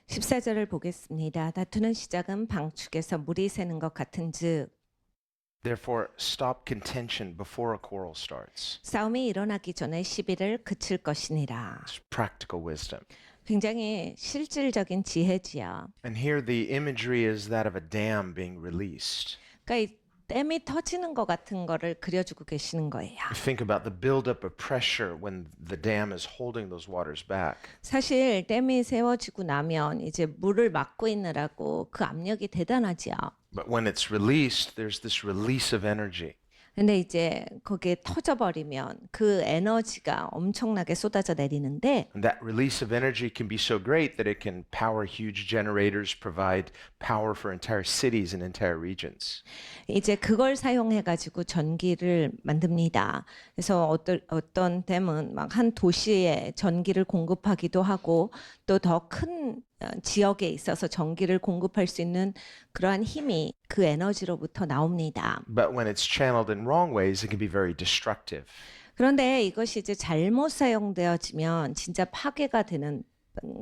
14절을 보겠습니다. 다투는 시작은 방축에서 물이 새는 것 같은즉 Therefore, stop contention before a quarrel starts. 싸움이 일어나기 전에 시비를 그칠 것이니라. It's practical wisdom. 굉장히 실질적인 지혜지요. And here the imagery is that of a dam being released. 그러니까 이 댐이 터지는 것 같은 거를 그려주고 계시는 거예요. Think about the buildup of pressure when the dam is holding those waters back. 사실 댐이 세워지고 나면 이제 물을 막고 있느라고 그 압력이 대단하지요. But when it's released, there's this release of energy. 근데 이제 그게 터져버리면 그 에너지가 엄청나게 쏟아져 내리는데 And that release of energy can be so great that it can power huge generators, provide power for entire cities and entire regions. 이제 그걸 사용해 가지고 전기를 만듭니다. 그래서 어떤 댐은 막 한 도시에 전기를 공급하기도 하고 또 더 큰 지역에 있어서 전기를 공급할 수 있는 그러한 힘이 그 에너지로부터 나옵니다. But when it's channeled in wrong ways, it can be very destructive. 그런데 이것이 이제 잘못 사용되어지면 진짜 파괴가 되는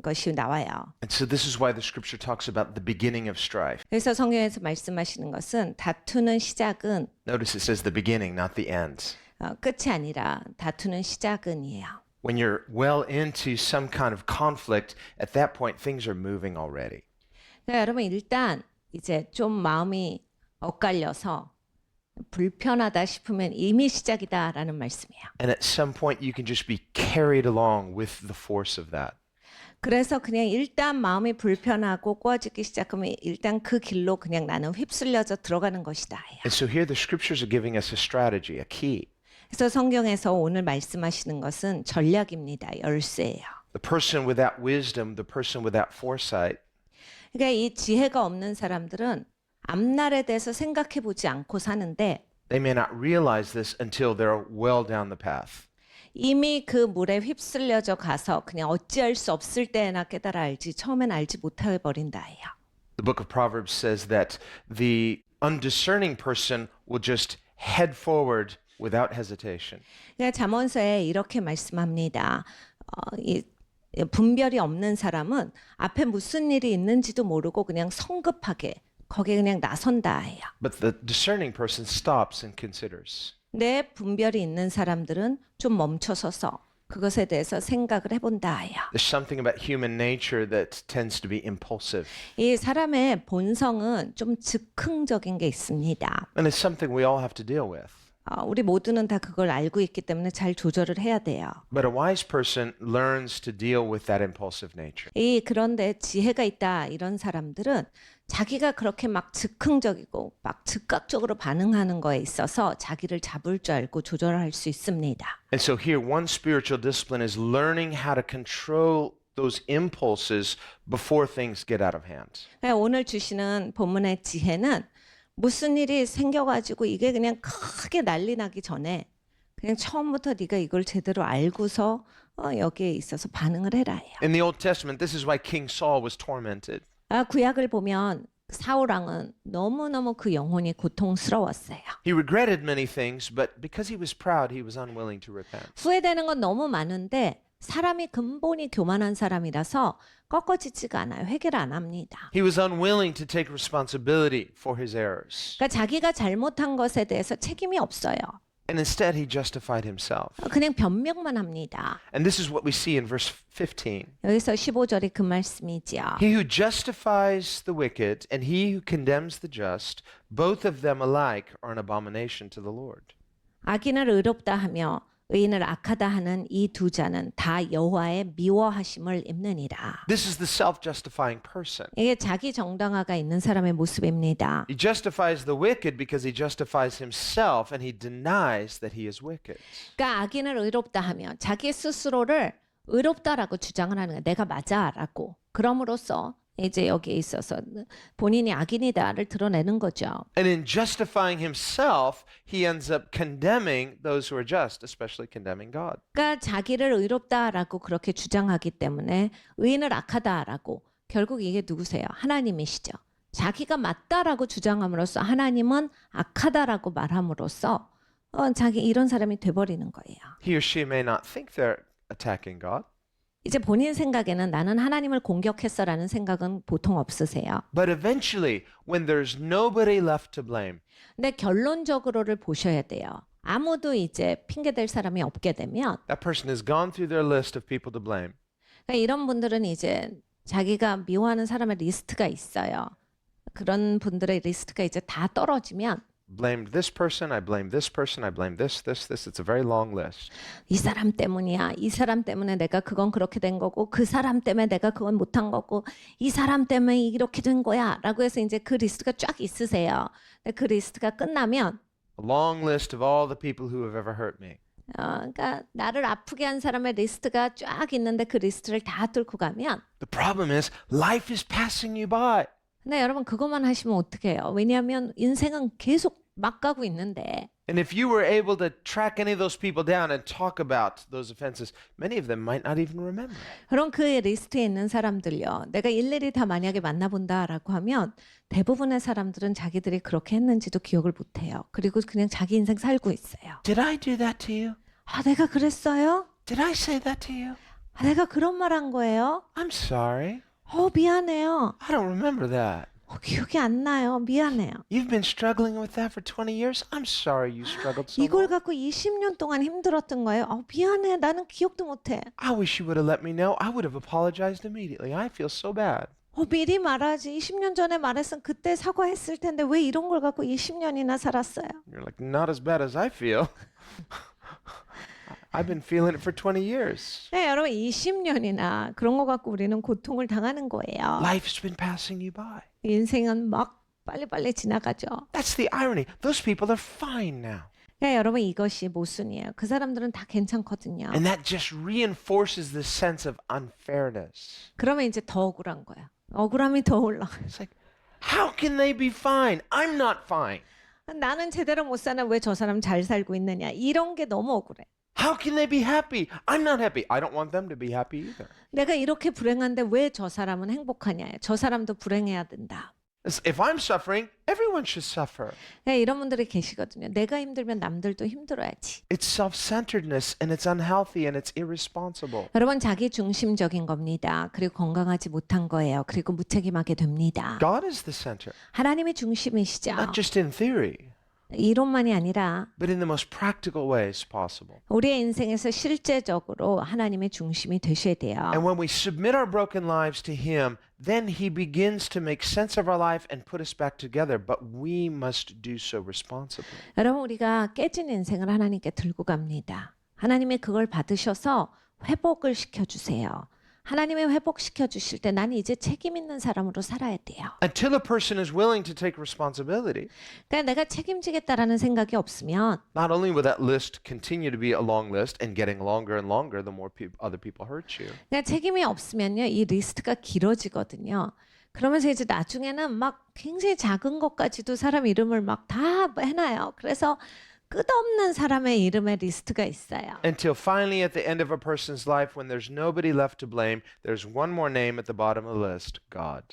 것이 나와요. And so this is why the scripture talks about the beginning of strife. 그래서 성경에서 말씀하시는 것은 다투는 시작은 Notice it says the beginning, not the end. 끝이 아니라 다투는 시작은이에요. When you're well into some kind of conflict, at that point things are moving already. 그러니까 여러분 일단 이제 좀 마음이 엇갈려서 불편하다 싶으면 이미 시작이다라는 말씀이에요. And at some point you can just be carried along with the force of that. 그래서 그냥 일단 마음이 불편하고 꼬아지기 시작하면 일단 그 길로 그냥 나는 휩쓸려져 들어가는 것이다. And so here the scriptures are giving us a strategy, a key. 그래서 성경에서 오늘 말씀하시는 것은 전략입니다. 열쇠예요. The person without wisdom, the person without foresight, 그러니까 이 지혜가 없는 사람들은 앞날에 대해서 생각해 보지 않고 사는데 they may not realize this until they're well down the path. 이미 그 물에 휩쓸려져 가서 그냥 어찌할 수 없을 때나 깨달아 알지 처음엔 알지 못해 버린다예요. The book of Proverbs says that the undiscerning person will just head forward without hesitation. 그러니까 잠언서에 이렇게 말씀합니다. 이 분별이 없는 사람은 앞에 무슨 일이 있는지도 모르고 그냥 성급하게 거기에 그냥 나선다예요. But the discerning person stops and considers. 내 분별이 있는 사람들은 좀 멈춰서서 그것에 대해서 생각을 해본다예요. There's something about human nature that tends to be impulsive. 이 사람의 본성은 좀 즉흥적인 게 있습니다. And it's something we all have to deal with. 우리 모두는 다 그걸 알고 있기 때문에 잘 조절을 해야 돼요. But a wise person learns to deal with that impulsive nature. 그런데 지혜가 있다 이런 사람들은 자기가 그렇게 막 즉흥적이고 막 즉각적으로 반응하는 거에 있어서 자기를 잡을 줄 알고 조절할 수 있습니다. And so here one spiritual discipline is learning how to control those impulses before things get out of hand. 오늘 주시는 본문의 지혜는 무슨 일이 생겨가지고 이게 그냥 크게 난리 나기 전에 그냥 처음부터 네가 이걸 제대로 알고서 여기에 있어서 반응을 해라예요. In the Old Testament, this is why King Saul was tormented. 구약을 보면 사울 왕은 너무너무 그 영혼이 고통스러웠어요. He regretted many things, but because he was proud, he was unwilling to repent. 후회되는 건 너무 많은데 사람이 근본이 교만한 사람이라서 꺾어지지가 않아요. 회개를 안 합니다. He was unwilling to take responsibility for his errors. 그러니까 자기가 잘못한 것에 대해서 책임이 없어요. And instead, he justified himself. 그냥 변명만 합니다. And this is what we see in verse 15. 여기서 15절이 그 말씀이지요. He who justifies the wicked and he who condemns the just, both of them alike are an abomination to the Lord. 악인을 의롭다 하며 의인을 악하다 하는 이 두 자는 다 여호와의 미워하심을 입느니라. This is the self-justifying person. 이게 자기 정당화가 있는 사람의 모습입니다. He justifies the wicked because he justifies himself and he denies that he is wicked. 그러니까 악인을 의롭다 하며 자기 스스로를 의롭다라고 주장을 하는 거예요. 내가 맞아라고. 그럼으로써 이제 여기에 있어서 본인이 악인이다를 드러내는 거죠. And in justifying himself, he ends up condemning those who are just, especially condemning God. 그러니까 자기를 의롭다라고 그렇게 주장하기 때문에 의인을 악하다라고 결국 이게 누구세요? 하나님이시죠. 자기가 맞다라고 주장함으로써 하나님은 악하다라고 말함으로써 자기 이런 사람이 돼버리는 거예요. He or she may not think they're attacking God. 이제 본인 생각에는 나는 하나님을 공격했어라는 생각은 보통 없으세요. But eventually, when there's nobody left to blame, 근데 결론적으로를 보셔야 돼요. 아무도 이제 핑계댈 사람이 없게 되면 that person has gone through their list of people to blame. 그러니까 이런 분들은 이제 자기가 미워하는 사람의 리스트가 있어요. 그런 분들의 리스트가 이제 다 떨어지면 Blamed this person, I blame this person, I blame this. It's a very long list. 이 사람 때문이야. 이 사람 때문에 내가 그건 그렇게 된 거고 그 사람 때문에 내가 그건 못한 거고 이 사람 때문에 이렇게 된 거야 라고 해서 이제 그 리스트가 쫙 있으세요. 근데 그 리스트가 끝나면 A long list of all the people who have ever hurt me. 그러니까 나를 아프게 한 사람의 리스트가 쫙 있는데 그 리스트를 다 뚫고 가면 The problem is, life is passing you by. 근데 여러분 그것만 하시면 어떡해요? 왜냐하면 인생은 계속 막 가고 있는데 And if you were able to track any of those people down and talk about those offenses, many of them might not even remember. 그럼 그 리스트에 있는 사람들요. 내가 일일이 다 만약에 만나본다라고 하면 대부분의 사람들은 자기들이 그렇게 했는지도 기억을 못해요. 그리고 그냥 자기 인생 살고 있어요. Did I do that to you? 아, 내가 그랬어요? Did I say that to you? 아, 내가 그런 말 한 거예요? I'm sorry. 미안해요. I don't remember that. 기억이 안 나요. 미안해요. You've been struggling with that for 20 years. I'm sorry you struggled so 이걸 long. 갖고 20년 동안 힘들었던 거예요. 미안해. 나는 기억도 못해. I wish you would have let me know. I would have apologized immediately. I feel so bad. 미리 말하지. 20년 전에 말했으면 그때 사과했을 텐데 왜 이런 걸 갖고 20년이나 살았어요? You're like, not as bad as I feel. I've been feeling it for 20 years. 네, 여러분 20년이나 그런 거 갖고 우리는 고통을 당하는 거예요. Life's been passing you by. 인생은 막 빨리빨리 지나가죠. That's the irony. Those people are fine now. 네, 여러분 이것이 모순이에요. 그 사람들은 다 괜찮거든요. And that just reinforces the sense of unfairness. 그러면 이제 더 억울한 거야. 억울함이 더 올라가요. It's like, how can they be fine? I'm not fine. 나는 제대로 못 사나 왜 저 사람 잘 살고 있느냐. 이런 게 너무 억울해. How can they be happy? I'm not happy. I don't want them to be happy either. 내가 이렇게 불행한데 왜 저 사람은 행복하냐. 저 사람도 불행해야 된다. If I'm suffering, everyone should suffer. 네, 이런 분들이 계시거든요. 내가 힘들면 남들도 힘들어야지. It's self-centeredness and it's unhealthy and it's irresponsible. 여러분 자기 중심적인 겁니다. 그리고 건강하지 못한 거예요. 그리고 무책임하게 됩니다. God is the center, 하나님이 중심이시죠. not just in theory, 이론만이 아니라 but in the most practical ways possible. 우리의 인생에서 실제적으로 하나님의 중심이 되셔야 돼요. And when we submit our broken lives to Him, then He begins to make sense of our life and put us back together. But we must do so responsibly. 여러분 우리가 깨진 인생을 하나님께 들고 갑니다. 하나님이 그걸 받으셔서 회복을 시켜주세요. 하나님이 회복시켜 주실 때 나는 이제 책임 있는 사람으로 살아야 돼요. Until a person is willing to take responsibility, 그러니까 내가 책임지겠다라는 생각이 없으면 not only will that list continue to be a long list and getting longer and longer the more other people hurt you, 그러니까 책임이 없으면요 이 리스트가 길어지거든요. 그러면서 이제 나중에는 막 굉장히 작은 것까지도 사람 이름을 막 다 해놔요. 그래서 끝없는 사람의 이름의 리스트가 있어요. until finally at the end of a person's life, when there's nobody left to blame, there's one more name at the bottom of the list, God.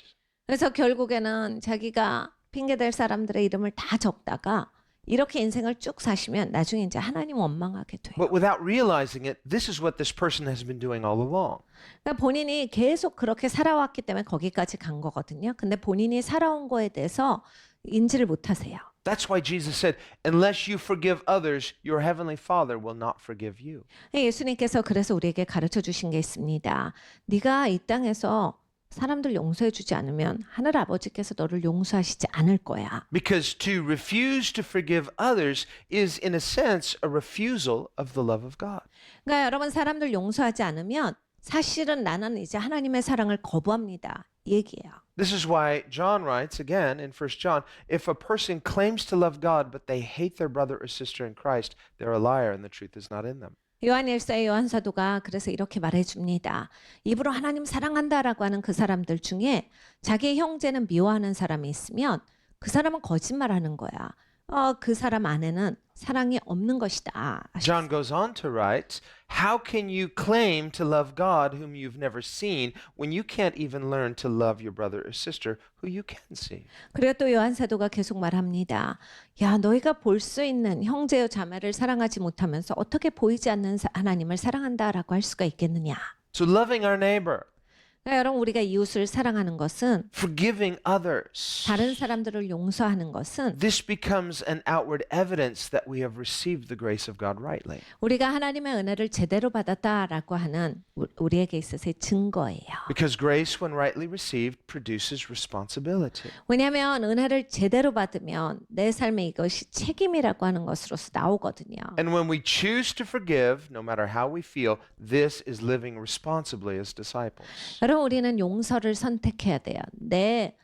그래서 결국에는 자기가 핑계댈 사람들의 이름을 다 적다가 이렇게 인생을 쭉 사시면 나중에 이제 하나님 원망하게 돼요. But without realizing it, this is what this person has been doing all along. 그러니까 본인이 계속 그렇게 살아왔기 때문에 거기까지 간 거거든요. 근데 본인이 살아온 거에 대해서 인지를 못하세요. That's why Jesus said, unless you forgive others, your heavenly Father will not forgive you. 예수님께서 그래서 우리에게 가르쳐 주신 게 있습니다. 네가 이 땅에서 사람들 용서해 주지 않으면 하늘 아버지께서 너를 용서하시지 않을 거야. Because to refuse to forgive others is, in a sense, a refusal of the love of God. 그러니까 여러분 사람들 용서하지 않으면 사실은 나는 이제 하나님의 사랑을 거부합니다. 이 얘기예요. This is why John writes again in 1 John, if a person claims to love God but they hate their brother or sister in Christ, they're a liar and the truth is not in them. 요한일서의 요한 사도가 그래서 이렇게 말해줍니다. 입으로 하나님 사랑한다라고 하는 그 사람들 중에 자기의 형제는 미워하는 사람이 있으면 그 사람은 거짓말하는 거야. 그 사람 안에는 사랑이 없는 것이다. John goes on to write, how can you claim to love God whom you've never seen when you can't even learn to love your brother or sister who you can see? 그리고 또 요한 사도가 계속 말합니다. 야, 너희가 볼 수 있는 형제여 자매를 사랑하지 못하면서 어떻게 보이지 않는 하나님을 사랑한다라고 할 수가 있겠느냐? So loving our neighbor, 그러니까 여러분 우리가 이웃을 사랑하는 것은 forgiving others, 다른 사람들을 용서하는 것은 this becomes an outward evidence that we have received the grace of God rightly. 우리가 하나님의 은혜를 제대로 받았다라고 하는 우리에게 있어서의 증거예요. Because grace, when rightly received, produces responsibility. 왜냐하면 은혜를 제대로 받으면 내 삶에 이것이 책임이라고 하는 것으로서 나오거든요. And when we choose to forgive, no matter how we feel, this is living responsibly as disciples. 여러분 우리는 용서를 선택해야 돼요. 내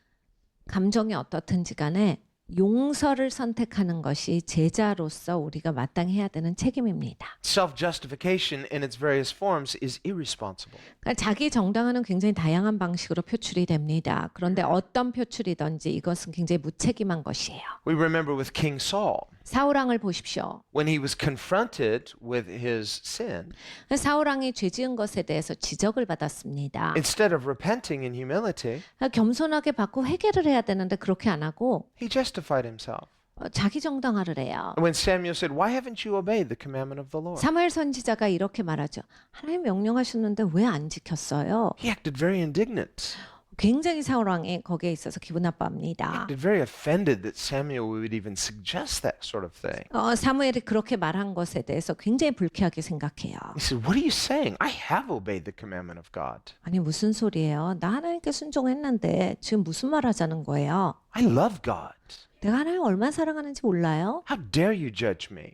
감정이 어떻든지 간에 용서를 선택하는 것이 제자로서 우리가 마땅히 해야 되는 책임입니다. Self-justification in its various forms is irresponsible. 그러니까 자기 정당화는 굉장히 다양한 방식으로 표출이 됩니다. 그런데 어떤 표출이든지 이것은 굉장히 무책임한 것이에요. We remember with King Saul, 사울왕을 보십시오. when he was confronted with his sin, 사울왕이 죄 지은 것에 대해서 지적을 받았습니다. instead of repenting in humility, 겸손하게 받고 회개를 해야 되는데 그렇게 안 하고 he justified himself. 자기 정당화를 해요. And when Samuel said, "Why haven't you obeyed the commandment of the Lord?" 사무엘 선지자가 이렇게 말하죠. 하나님 명령하셨는데 왜 안 지켰어요? He acted very indignant. 굉장히 사울왕이 거기에 있어서 기분 나빠합니다. Acted very offended that Samuel would even suggest that sort of thing. 사무엘이 그렇게 말한 것에 대해서 굉장히 불쾌하게 생각해요. He said, "What are you saying? I have obeyed the commandment of God. 아니 무슨 소리예요? 나 하나님께 순종했는데 지금 무슨 말 하자는 거예요? I love God. 내가 하나님 얼마나 사랑하는지 몰라요? How dare you judge me?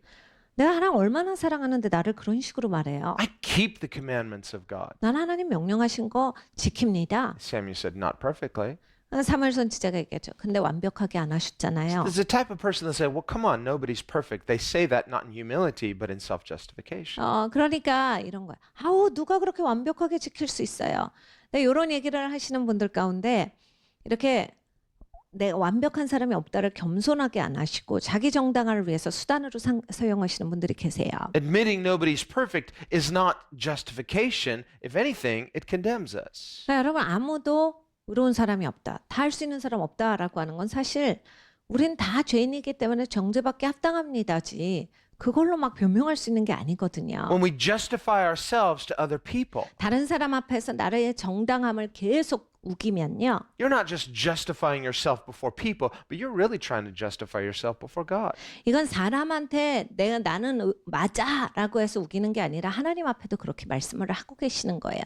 내가 하나님 얼마나 사랑하는데 나를 그런 식으로 말해요? I keep the commandments of God." 난 하나님 명령하신 거 지킵니다. Samuel said, "Not perfectly." 사무엘 선지자가 얘기했죠. 근데 완벽하게 안 하셨잖아요. There's a type of person that say, "Well, come on, nobody's perfect." They say that not in humility, but in self-justification. 그러니까 이런 거야. 아우 누가 그렇게 완벽하게 지킬 수 있어요. 네, 이런 얘기를 하시는 분들 가운데 이렇게 내가 완벽한 사람이 없다를 겸손하게 안 하시고 자기 정당화를 위해서 수단으로 사용하시는 분들이 계세요. Admitting nobody's perfect is not justification. If anything, it condemns us. 그러니까 여러분 아무도 의로운 사람이 없다. 다 할 수 있는 사람 없다라고 하는 건 사실 우린 다 죄인이기 때문에 정죄받기 합당합니다지 그걸로 막 변명할 수 있는 게 아니거든요. When we justify ourselves to other people, 다른 사람 앞에서 나의 정당함을 계속 우기면요. you're not just justifying yourself before people, but you're really trying to justify yourself before God. 이건 사람한테 나는 맞아라고 해서 우기는 게 아니라 하나님 앞에도 그렇게 말씀을 하고 계시는 거예요.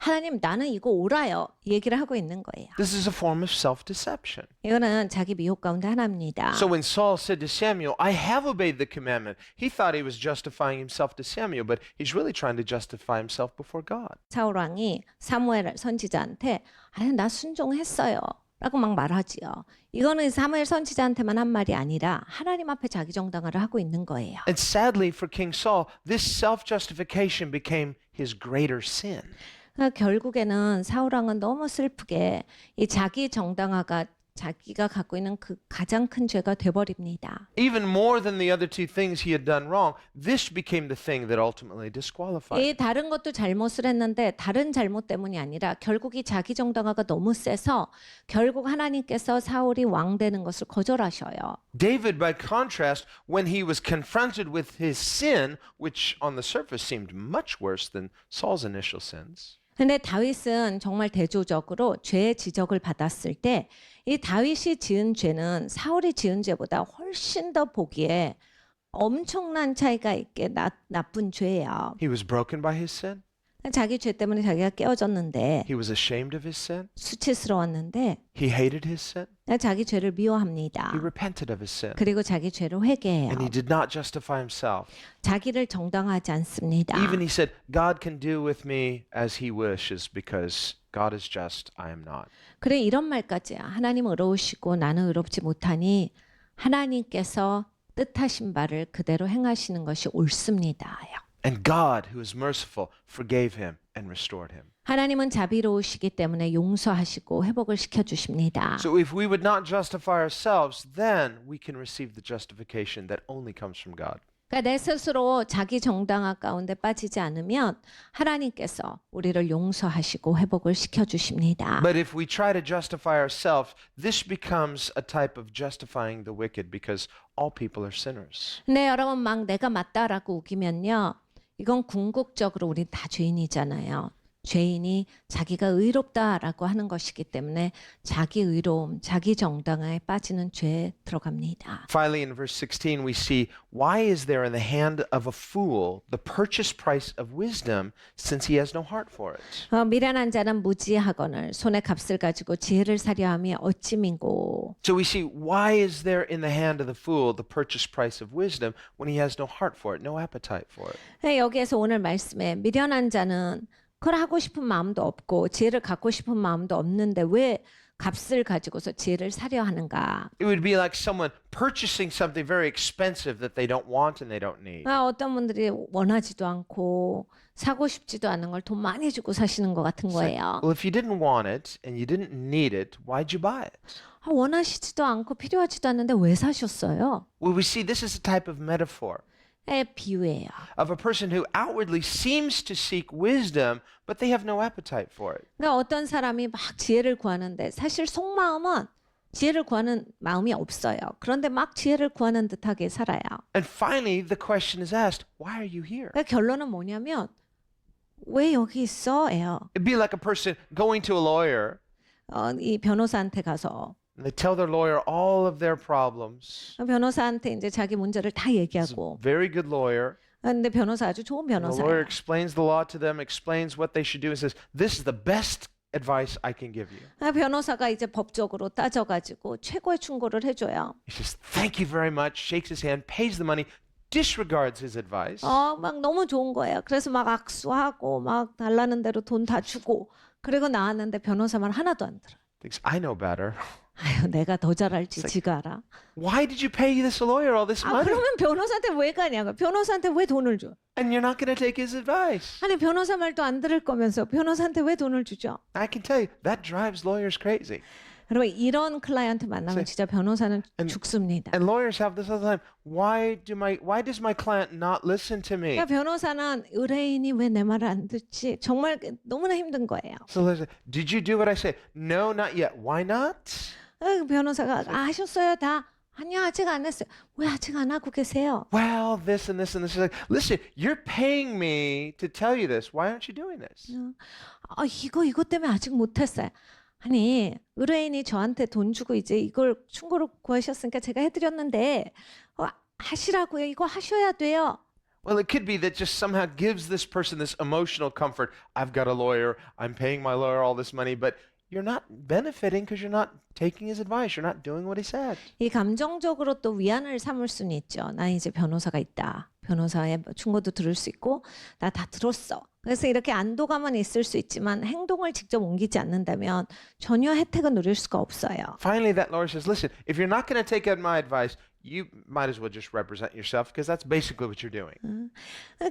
하나님 나는 이거 옳아요. 이 얘기를 하고 있는 거예요. This is a form of self-deception. 이거는 자기 미혹 가운데 하나입니다. So when Saul said to Samuel, "I have obeyed the commandment," he thought he was justifying himself to Samuel, but he's really trying to justify himself before God. 사울 왕이 사무엘 선지자한테 아니 나 순종했어요. 라고 막 말하지요. 이거는 사무엘 선지자한테만 한 말이 아니라 하나님 앞에 자기 정당화를 하고 있는 거예요. And sadly for King Saul, this self-justification became his greater sin. 그러니까 결국에는 사울 왕은 너무 슬프게 이 자기 정당화가 자기가 갖고 있는 그 가장 큰 죄가 돼버립니다. Even more than the other two things he had done wrong, this became the thing that ultimately disqualified him. 이 다른 것도 잘못을 했는데 다른 잘못 때문이 아니라 결국 이 자기 정당화가 너무 세서 결국 하나님께서 사울이 왕 되는 것을 거절하셔요. David, by contrast, when he was confronted with his sin, which on the surface seemed much worse than Saul's initial sins, 근데 다윗은 정말 대조적으로 죄의 지적을 받았을 때 이 다윗이 지은 죄는 사울이 지은 죄보다 훨씬 더 보기에 엄청난 차이가 있게 나쁜 죄예요. he was broken by his sin. 자기 죄 때문에 자기가 깨어졌는데 He was ashamed of his sin. 수치스러웠는데 He hated his sin. 자기 죄를 미워합니다. He repented of his sin. 그리고 자기 죄를 회개해요. And he did not justify himself. 자기를 정당화하지 않습니다. Even he said, "God can do with me as he wishes because God is just, I am not." 그래 이런 말까지야. 하나님 의로우시고 나는 의롭지 못하니 하나님께서 뜻하신 바를 그대로 행하시는 것이 옳습니다요. And God, who is merciful, forgave him and restored him. 하나님은 자비로우시기 때문에 용서하시고 회복을 시켜주십니다. So if we would not justify ourselves, then we can receive the justification that only comes from God. 그러니까 내 스스로 자기 정당화 가운데 빠지지 않으면 하나님께서 우리를 용서하시고 회복을 시켜주십니다. But if we try to justify ourselves, this becomes a type of justifying the wicked because all people are sinners. 근데 여러분 막 내가 맞다라고 우기면요. 이건 궁극적으로 우리 다 죄인이잖아요. 죄인이 자기가 의롭다라고 하는 것이기 때문에 자기 의로움, 자기 정당에 빠지는 죄에 들어갑니다. Finally, in verse 16, we see, why is there in the hand of a fool the purchase price of wisdom, since he has no heart for it? 미련한 자는 무지하거늘 손에 값을 가지고 지혜를 사려 함이 어찌 민고. So we see, why is there in the hand of the fool the purchase price of wisdom when he has no heart for it, no appetite for it? 여기에서 오늘 말씀에 미련한 자는 그걸 하고 싶은 마음도 없고 지혜를 갖고 싶은 마음도 없는데 왜 값을 가지고서 지혜를 사려 하는가? It would be like someone purchasing something very expensive that they don't want and they don't need. 어떤 분들이 원하지도 않고 사고 싶지도 않은 걸 돈 많이 주고 사시는 것 같은 거예요. Well, if you didn't want it and you didn't need it, why'd you buy it? 원하시지도 않고 필요하지도 않는데 왜 사셨어요? Well, we see this is a type of metaphor 비유예요. of a person who outwardly seems to seek wisdom, but they have no appetite for it. 그러니까 어떤 사람이 막 지혜를 구하는데 사실 속마음은 지혜를 구하는 마음이 없어요. 그런데 막 지혜를 구하는 듯하게 살아요. And finally, the question is asked, why are you here? 그러니까 결론은 뭐냐면 왜 여기 있어?예요. It'd be like a person going to a lawyer 이 변호사한테 가서 and they tell their lawyer all of their problems. 변호사한테 이제 자기 문제를 다 He's a 얘기하고 very good lawyer. 근데 변호사 아주 좋은 And the lawyer 변호사예요. explains the law to them, explains what they should do, and says, this is the best advice I can give you. 변호사가 이제 법적으로 따져가지고 최고의 충고를 해줘요. He says, thank you very much, shakes his hand, pays the money, disregards his advice. 막 너무 좋은 거예요. 그래서 막 악수하고 막 달라는 대로 돈 다 주고 그리고 나왔는데 변호사 말 하나도 안 들어. Thinks, I know better. 아유, 내가 더 잘 알지, 지가 알아. Why did you pay this lawyer all this money? 그러면 변호사한테 왜 가냐고. 변호사한테 왜 돈을 줘? And you're not going to take his advice. 아니, 변호사 말도 안 들을 거면서 변호사한테 왜 돈을 주죠? I can tell you, that drives lawyers crazy. 여러분, 이런 클라이언트 만나면 진짜 변호사는 And- 죽습니다. And lawyers have this all the time. Why does my client not listen to me? 그러니까 변호사는 의뢰인이 왜 내 말을 안 듣지? 정말 너무나 힘든 거예요. So they say, did you do what I said? No, not yet. Why not? 변호사가 하셨어요 다? 아니요, 아직 안 했어요. 왜 아직 안 하고 계세요? Well, this and this and this. Like, listen, you're paying me to tell you this. Why aren't you doing this? 이것 때문에 아직 못 했어요. 아니, 의뢰인이 저한테 돈 주고 이제 이걸 충고를 구하셨으니까 제가 해드렸는데 하시라고요. 이거 하셔야 돼요. Well, it could be that just somehow gives this person this emotional comfort. I've got a lawyer. I'm paying my lawyer all this money, but you're not benefiting because you're not taking his advice. You're not doing what he said. 이 감정적으로 또 위안을 삼을 수는 있죠. 나 이제 변호사가 있다. 변호사의 충고도 들을 수 있고 나 다 들었어. 그래서 이렇게 안도감은 있을 수 있지만 행동을 직접 옮기지 않는다면 전혀 혜택은 누릴 수가 없어요. Finally, that lawyer says, listen, if you're not going to take my advice, you might as well just represent yourself because that's basically what you're doing.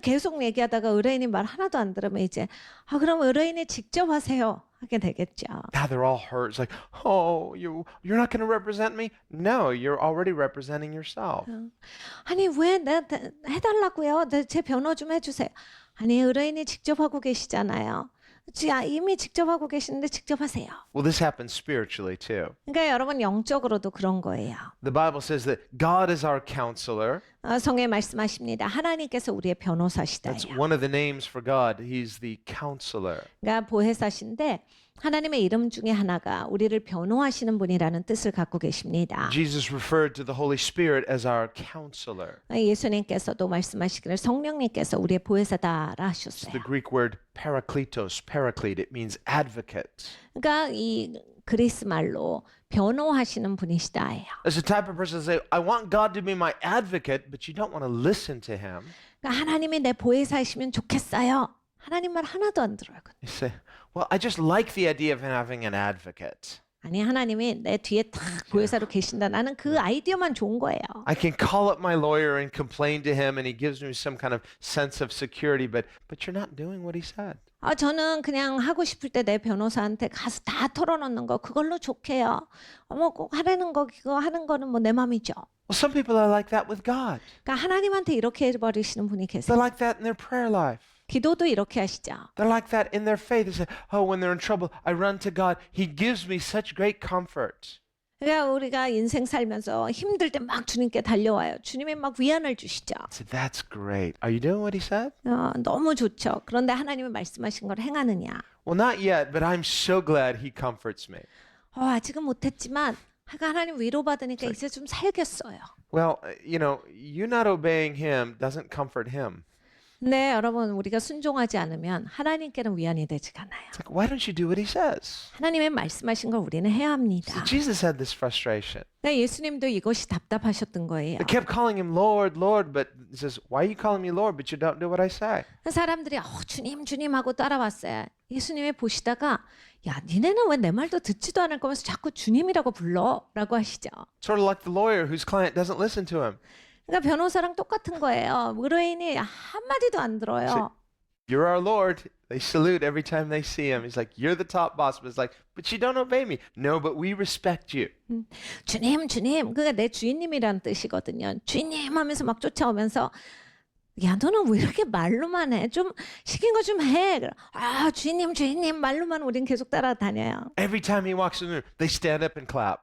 계속 얘기하다가 의뢰인이 말 하나도 안 들으면 이제 그럼 의뢰인이 직접 하세요. 하게 되겠죠. Now they're all hurt. It's like, oh, you're not going to represent me? No, you're already representing yourself. 아니 왜 해달라고요? 제 변호 좀 해주세요. 아니 의뢰인이 직접 하고 계시잖아요. 이미 직접 하고 계시는데 직접 하세요. Well, this happens spiritually too. 그러니까 여러분 영적으로도 그런 거예요. The Bible says that God is our counselor. 성경에 말씀하십니다. 하나님께서 우리의 변호사시다. That's one of the names for God. He's the counselor. 그러니까 보혜사신데 하나님의 이름 중에 하나가 우리를 변호하시는 분이라는 뜻을 갖고 계십니다. Jesus referred to the Holy Spirit as our counselor. 예수님께서도 말씀하시기를 성령님께서 우리의 보혜사다라 It's 하셨어요. the Greek word parakletos, paraclete. It means advocate. 그러니까 이 그리스 말로 변호하시는 분이시다예요. It's the type of person that say, I want God to be my advocate, but you don't want to listen to him. 그러니까 하나님이 내 보혜사이시면 좋겠어요. 하나님 말 하나도 안 들어요. You say, well, I just like the idea of having an advocate. 아니 하나님이 내 뒤에 탁 보혜사로 계신다. 나는 그 아이디어만 좋은 거예요. I can call up my lawyer and complain to him and he gives me some kind of sense of security, but you're not doing what he said. 저는 그냥 하고 싶을 때 내 변호사한테 가서 다 털어놓는 거 그걸로 좋게요. 꼭 하라는 거 그거 하는 거는 뭐 내 맘이죠. Well, some people are like that with God. 그러니까 하나님한테 이렇게 해버리시는 분이 They're 계세요. like that in their prayer life. 기도도 이렇게 하시죠. They're like that in their faith. They say, oh, when they're in trouble, I run to God. He gives me such great comfort. 그러니까 우리가 인생 살면서 힘들 때 막 주님께 달려와요. 주님이 막 위안을 주시죠. So that's great. Are you doing what he said? 너무 좋죠. 그런데 하나님이 말씀하신 걸 행하느냐? Well, not yet, but I'm so glad he comforts me. 아직은 못했지만 하나님 위로받으니까 이제 좀 살겠어요. Well, you not obeying him doesn't comfort him. 네, 여러분 우리가 순종하지 않으면 하나님께는 위안이 되지가 않아요. It's like, why don't you do what he says? 하나님의 말씀하신 걸 우리는 해야 합니다. So Jesus had this frustration. 그러니까 예수님도 이것이 답답하셨던 거예요. They kept calling him Lord, Lord, but he says, why are you calling me Lord, but you don't do what I say? 사람들이 주님 주님 하고 따라왔어요. 예수님이 보시다가 야 니네는 왜 내 말도 듣지도 않을 거면서 자꾸 주님이라고 불러? 라고 하시죠. Sort of like the lawyer whose client doesn't listen to him. 그러니까 변호사랑 똑같은 거예요. 의뢰인이 한마디도 안 들어요. You're our Lord. They salute every time they see him. He's like, you're the top boss. But it's like, but you don't obey me. No, but we respect you. 주님 주님 그게 내 주인님이라는 뜻이거든요. 주인님 하면서 막 쫓아오면서 야 너는 왜 이렇게 말로만 해? 좀 시킨 거 좀 해. 주인님 주인님 말로만 우린 계속 따라다녀요. Every time he walks in the room, they stand up and clap.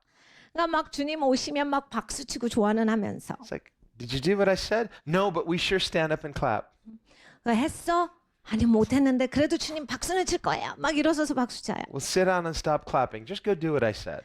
그러니까 막 주님 오시면 막 박수치고 좋아는 하면서 It's like, did you do what I said? No, but we sure stand up and clap. 했어? 아니 못했는데 그래도 주님 박수는 칠 거야. 막 일어서서 박수 쳐요. Well, sit down and stop clapping. Just go do what I said.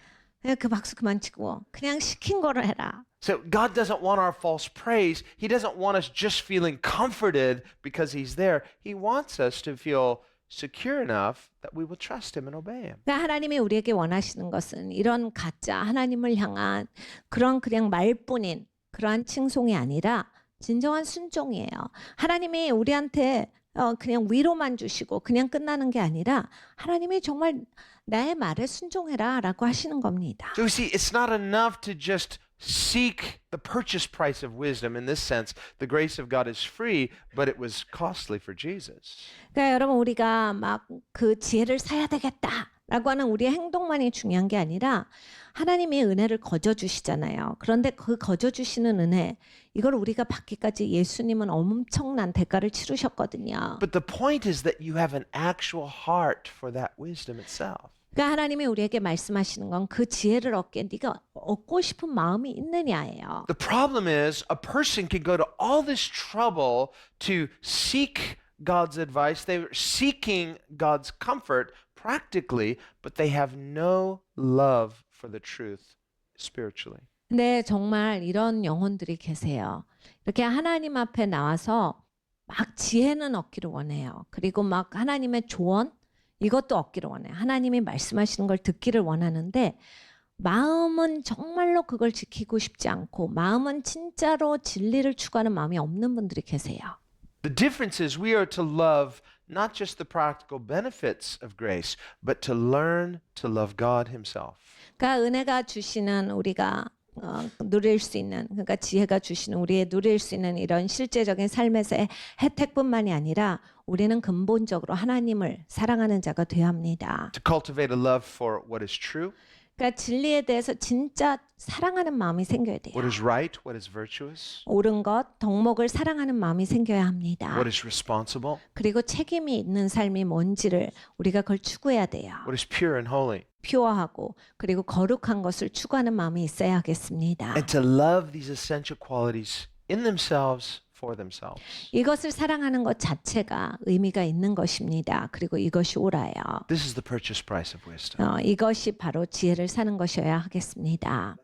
그 박수 그만 치고 그냥 시킨 거를 해라. So God doesn't want our false praise. He doesn't want us just feeling comforted because he's there. He wants us to feel secure enough that we will trust him and obey him. 그러니까 하나님이 우리에게 원하시는 것은 이런 가짜 하나님을 향한 그런 그냥 말뿐인 그러한 칭송이 아니라 진정한 순종이에요. 하나님이 우리한테 그냥 위로만 주시고 그냥 끝나는 게 아니라 하나님이 정말 나의 말에 순종해라 라고 하시는 겁니다. So you see, it's not enough to just seek the purchase price of wisdom. In this sense, the grace of God is free, but it was costly for Jesus. 그러니까 여러분 우리가 막 그 지혜를 사야 되겠다 라고 하는 우리의 행동만이 중요한 게 아니라 하나님이 은혜를 거저 주시잖아요. 그런데 그 거저 주시는 은혜 이걸 우리가 받기까지 예수님은 엄청난 대가를 치르셨거든요. But the point is that you have an actual heart for that wisdom itself. 그러니까 하나님이 우리에게 말씀하시는 건 그 지혜를 얻게 네가 얻고 싶은 마음이 있느냐예요. The problem is a person can go to all this trouble to seek God's advice. They're seeking God's comfort practically, but they have no love for the truth spiritually. 네, 정말 이런 영혼들이 계세요. 이렇게 하나님 앞에 나와서 막 지혜는 얻기를 원해요. 그리고 막 하나님의 조언 이것도 얻기를 원해요. 하나님이 말씀하시는 걸 듣기를 원하는데 마음은 정말로 그걸 지키고 싶지 않고 마음은 진짜로 진리를 추구하는 마음이 없는 분들이 계세요. The difference is we are to love not just the practical benefits of grace, but to learn to love God himself. 그러니까 은혜가 주시는 우리가 누릴 수 있는 그러니까 지혜가 주시는 우리의 누릴 수 있는 이런 실제적인 삶에서의 혜택뿐만이 아니라 우리는 근본적으로 하나님을 사랑하는 자가 되어야 합니다. To cultivate a love for what is true, 그러니까 진리에 대해서 진짜 사랑하는 마음이 생겨야 돼요. what is right, what is virtuous, 옳은 것, 덕목을 사랑하는 마음이 생겨야 합니다. what is responsible, 그리고 책임이 있는 삶이 뭔지를 우리가 그걸 추구해야 돼요. what is pure and holy. 퓨어하고 그리고 거룩한 것을 추구하는 마음이 있어야 하겠습니다. And to love these essential qualities in themselves for themselves. 이것을 사랑하는 것 자체가 의미가 있는 것입니다. 그리고 이것이 옳아요. This is the purchase price of wisdom. 이것이 바로 지혜를 사는 것이어야 하겠습니다.